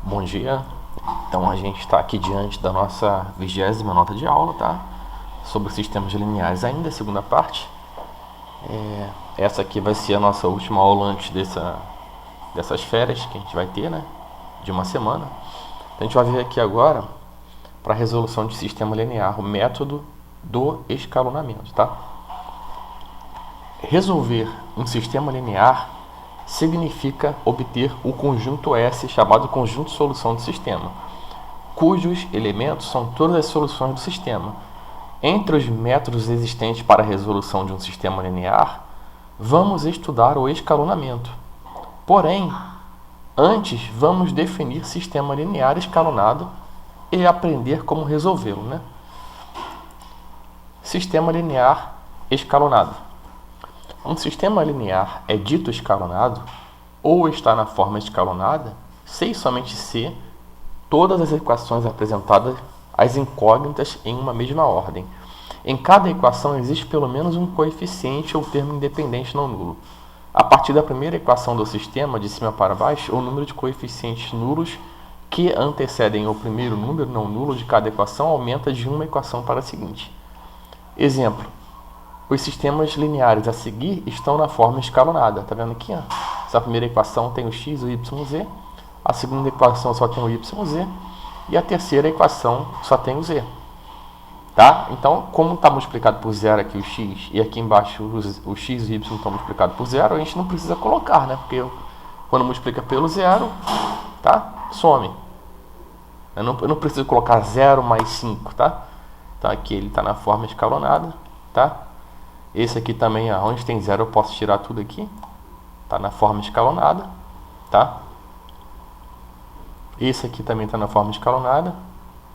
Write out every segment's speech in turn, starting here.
Bom dia. Então a gente está aqui diante da nossa 20ª nota de aula, tá? Sobre sistemas lineares ainda, segunda parte. Essa aqui vai ser a nossa última aula antes dessas férias que a gente vai ter, né? De uma semana. Então a gente vai ver aqui agora, para a resolução de sistema linear, o método do escalonamento, tá? Resolver um sistema linear significa obter o conjunto S, chamado conjunto de solução do sistema, cujos elementos são todas as soluções do sistema. Entre os métodos existentes para a resolução de um sistema linear, vamos estudar o escalonamento. Porém, antes vamos definir sistema linear escalonado e aprender como resolvê-lo, né? Sistema linear escalonado. Um sistema linear é dito escalonado ou está na forma escalonada se e somente se todas as equações apresentadas, as incógnitas, em uma mesma ordem. Em cada equação existe pelo menos um coeficiente ou termo independente não nulo. A partir da primeira equação do sistema, de cima para baixo, o número de coeficientes nulos que antecedem o primeiro número não nulo de cada equação aumenta de uma equação para a seguinte. Exemplo. Os sistemas lineares a seguir estão na forma escalonada. Tá vendo aqui? Ó? Essa primeira equação tem o x, o y, z. A segunda equação só tem o y, z. E a terceira equação só tem o z. Tá? Então, como está multiplicado por zero aqui o x e aqui embaixo o x e o y estão multiplicados por zero, a gente não precisa colocar, né? Porque quando multiplica pelo zero, tá? Some. Eu não preciso colocar 0 mais 5, tá? Então aqui ele está na forma escalonada, tá? Esse aqui também, onde tem zero, eu posso tirar tudo aqui. Está na forma escalonada, tá? Esse aqui também está na forma escalonada.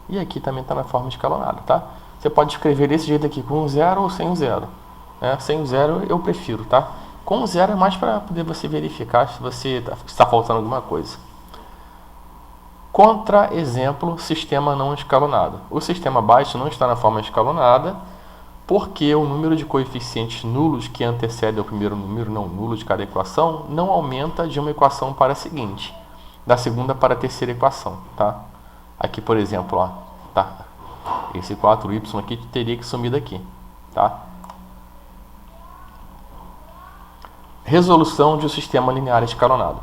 E aqui também está na forma escalonada, tá? Você pode escrever desse jeito aqui, com o zero ou sem o zero. Né? Sem o zero eu prefiro, tá? Com o zero é mais para poder você verificar se você está faltando alguma coisa. Contra-exemplo, sistema não escalonado. O sistema abaixo não está na forma escalonada, porque o número de coeficientes nulos que antecede ao primeiro número não nulo de cada equação não aumenta de uma equação para a seguinte, da segunda para a terceira equação, tá? Aqui, por exemplo, ó, tá? Esse 4y aqui teria que sumir daqui, tá? Resolução de um sistema linear escalonado.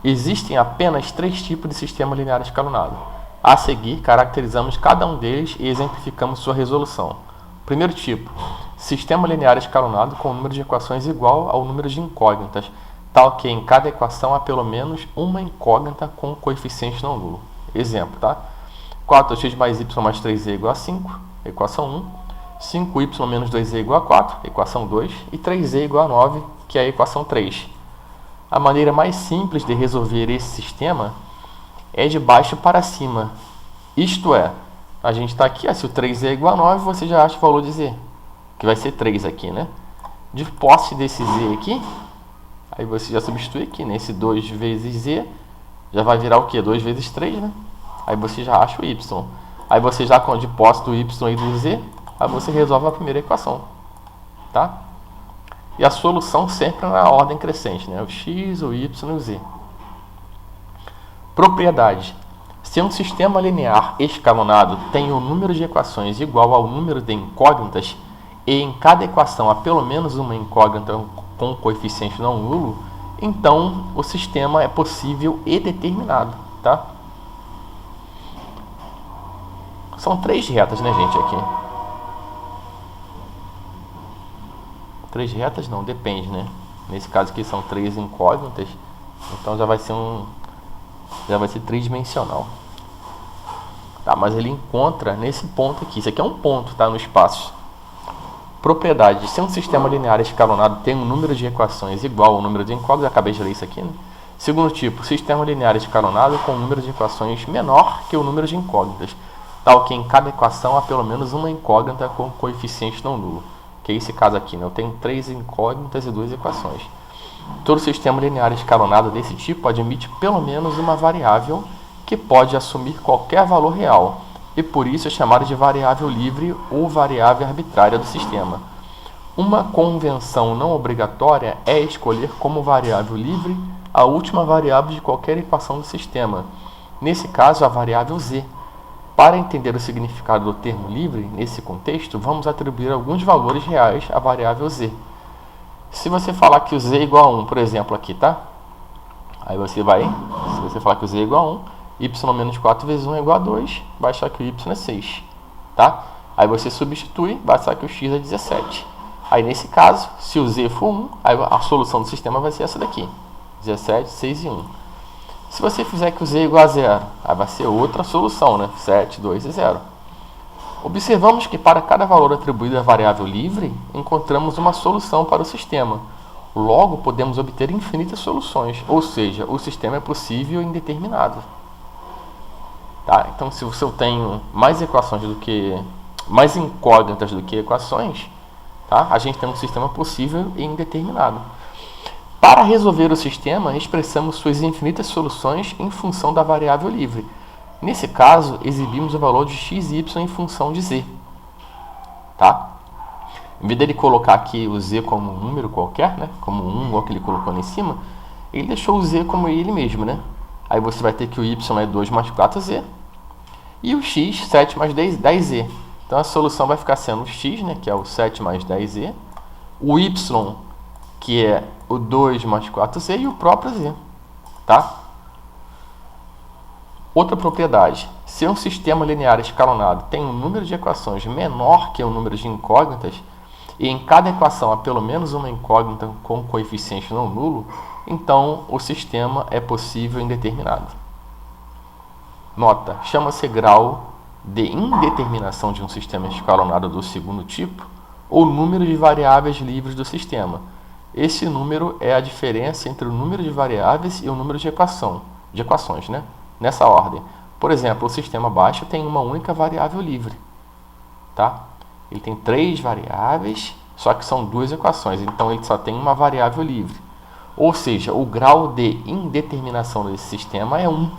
Existem apenas 3 tipos de sistema linear escalonado. A seguir, caracterizamos cada um deles e exemplificamos sua resolução. Primeiro tipo, sistema linear escalonado com o número de equações igual ao número de incógnitas, tal que em cada equação há pelo menos uma incógnita com coeficiente não nulo. Exemplo, tá? 4x mais y mais 3z igual a 5, equação 1. 5y menos 2z igual a 4, equação 2. E 3z igual a 9, que é a equação 3. A maneira mais simples de resolver esse sistema é de baixo para cima. Isto é, a gente está aqui, se o 3z é igual a 9, você já acha o valor de z, que vai ser 3 aqui, né? De posse desse z aqui, aí você já substitui aqui, né? Esse 2 vezes z já vai virar o quê? 2 vezes 3, né? Aí você já acha o y. Aí você já, de posse do y e do z, aí você resolve a primeira equação, tá? E a solução sempre na ordem crescente, né? O x, o y e o z. Propriedade. Se um sistema linear escalonado tem um número de equações igual ao número de incógnitas e em cada equação há pelo menos uma incógnita com coeficiente não nulo, então o sistema é possível e determinado, tá? São 3 retas, né, gente, aqui. 3 retas não, depende, né? Nesse caso aqui são 3 incógnitas, então já vai ser tridimensional. Tá, mas ele encontra nesse ponto aqui. Isso aqui é um ponto, tá, no espaço. Propriedade. Se um sistema linear escalonado tem um número de equações igual ao número de incógnitas, acabei de ler isso aqui, né? Segundo tipo, sistema linear escalonado com um número de equações menor que o número de incógnitas, tal que em cada equação há pelo menos uma incógnita com coeficiente não nulo. Que é esse caso aqui, né? Eu tenho 3 incógnitas e 2 equações. Todo sistema linear escalonado desse tipo admite pelo menos uma variável que pode assumir qualquer valor real, e por isso é chamado de variável livre ou variável arbitrária do sistema. Uma convenção não obrigatória é escolher como variável livre a última variável de qualquer equação do sistema, nesse caso a variável z. Para entender o significado do termo livre, nesse contexto, vamos atribuir alguns valores reais à variável z. Se você falar que o z é igual a 1, por exemplo, aqui, tá? Aí você vai, se você falar que o z é igual a 1, y menos 4 vezes 1 é igual a 2, vai achar que o y é 6, tá? Aí você substitui, vai achar que o x é 17. Aí nesse caso, se o z for 1, aí a solução do sistema vai ser essa daqui, 17, 6 e 1. Se você fizer que o z é igual a 0, aí vai ser outra solução, né? 7, 2 e 0. Observamos que para cada valor atribuído à variável livre, encontramos uma solução para o sistema. Logo, podemos obter infinitas soluções, ou seja, o sistema é possível e indeterminado. Tá? Então, se eu tenho mais incógnitas do que equações, tá? A gente tem um sistema possível e indeterminado. Para resolver o sistema, expressamos suas infinitas soluções em função da variável livre. Nesse caso, exibimos o valor de x e y em função de z. Tá? Em vez dele colocar aqui o z como um número qualquer, né? Como 1, igual que ele colocou ali em cima, ele deixou o z como ele mesmo, né? Aí você vai ter que o y é 2 mais 4z e o x, 7 mais 10z. Então a solução vai ficar sendo o x, né? Que é o 7 mais 10z, o y, que é o 2 mais 4z e o próprio z. Tá? Outra propriedade. Se um sistema linear escalonado tem um número de equações menor que o número de incógnitas, e em cada equação há pelo menos uma incógnita com coeficiente não nulo, então o sistema é possível e indeterminado. Nota: chama-se grau de indeterminação de um sistema escalonado do segundo tipo, ou número de variáveis livres do sistema. Esse número é a diferença entre o número de variáveis e o número de equações, né? Nessa ordem. Por exemplo, o sistema baixo tem uma única variável livre. Tá? Ele tem 3 variáveis, só que são 2 equações, então ele só tem uma variável livre. Ou seja, o grau de indeterminação desse sistema é 1.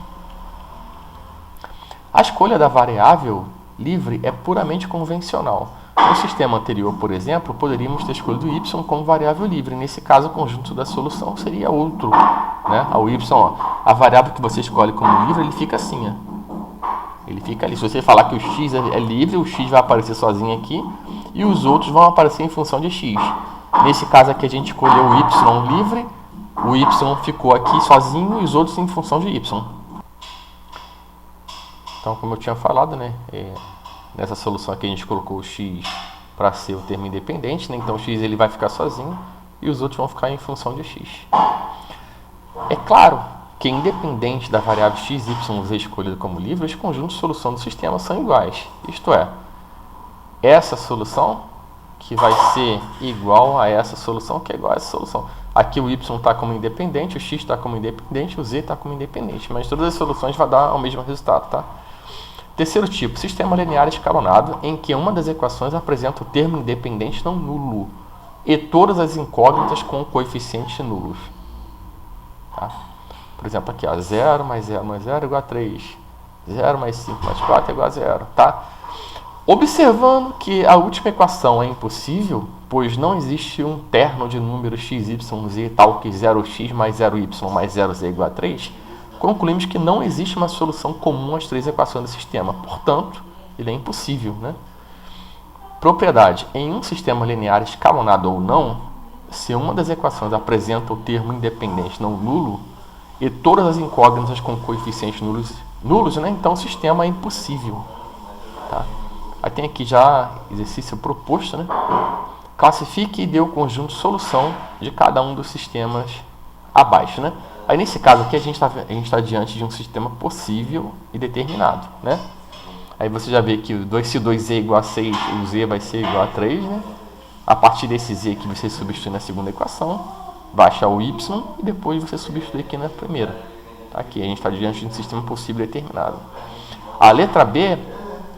A escolha da variável livre é puramente convencional. No sistema anterior, por exemplo, poderíamos ter escolhido y como variável livre. Nesse caso, o conjunto da solução seria outro. Né? O y, ó, a variável que você escolhe como livre, ele fica assim. Ó. Ele fica ali. Se você falar que o x é livre, o x vai aparecer sozinho aqui e os outros vão aparecer em função de x. Nesse caso aqui, a gente escolheu o y livre, o y ficou aqui sozinho e os outros em função de y. Então, como eu tinha falado, né? Nessa solução aqui a gente colocou o x para ser o termo independente, né? Então o x ele vai ficar sozinho e os outros vão ficar em função de x. É claro que independente da variável x, y, z escolhida como livre, os conjuntos de solução do sistema são iguais. Isto é, essa solução que vai ser igual a essa solução que é igual a essa solução. Aqui o y está como independente, o x está como independente, o z está como independente, mas todas as soluções vão dar o mesmo resultado, tá? Terceiro tipo, sistema linear escalonado, em que uma das equações apresenta o termo independente não nulo e todas as incógnitas com coeficientes nulos. Tá? Por exemplo, aqui, ó, 0 mais 0 mais 0 é igual a 3. 0 mais 5 mais 4 é igual a 0. Tá? Observando que a última equação é impossível, pois não existe um terno de números x, y, z tal que 0x mais 0y mais 0z é igual a 3, concluímos que não existe uma solução comum às 3 equações do sistema. Portanto, ele é impossível. Né? Propriedade. Em um sistema linear escalonado ou não, se uma das equações apresenta o termo independente não nulo e todas as incógnitas com coeficientes nulos, né? Então o sistema é impossível. Tá? Aí tem aqui já exercício proposto. Né? Classifique e dê o conjunto de solução de cada um dos sistemas abaixo. Né? Aí nesse caso aqui a gente está diante de um sistema possível e determinado, né? Aí você já vê que se 2z é igual a 6, o z vai ser igual a 3, né? A partir desse z que você substitui na segunda equação, vai achar o y e depois você substitui aqui na primeira. Aqui a gente está diante de um sistema possível e determinado. A letra B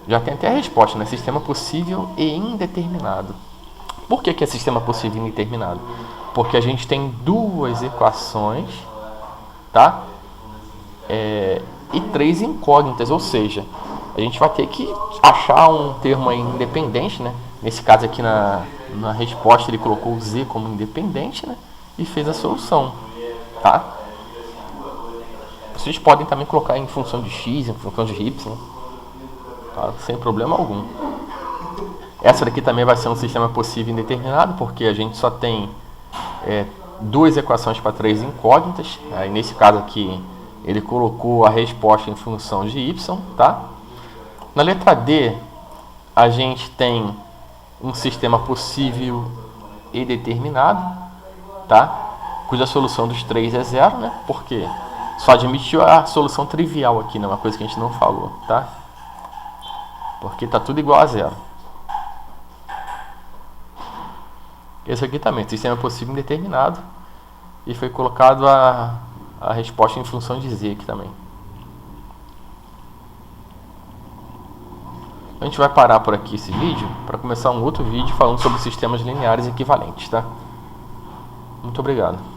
já tem até a resposta, né? Sistema possível e indeterminado. Por que é sistema possível e indeterminado? Porque a gente tem 2 equações, tá? E 3 incógnitas, ou seja, a gente vai ter que achar um termo aí independente, né? Nesse caso aqui na resposta ele colocou o z como independente, né? E fez a solução, tá? Vocês podem também colocar em função de x, em função de y, tá? Sem problema algum. Essa daqui também vai ser um sistema possível indeterminado, porque a gente só tem duas equações para três incógnitas. Aí, nesse caso aqui, ele colocou a resposta em função de y, tá? Na letra D, a gente tem um sistema possível e determinado, tá? Cuja solução dos três é zero, né? Porque só admitiu a solução trivial aqui, né? Uma coisa que a gente não falou, tá? Porque tá tudo igual a zero. Esse aqui também, sistema possível indeterminado, e foi colocado a resposta em função de z aqui também. A gente vai parar por aqui esse vídeo para começar um outro vídeo falando sobre sistemas lineares equivalentes, tá? Muito obrigado.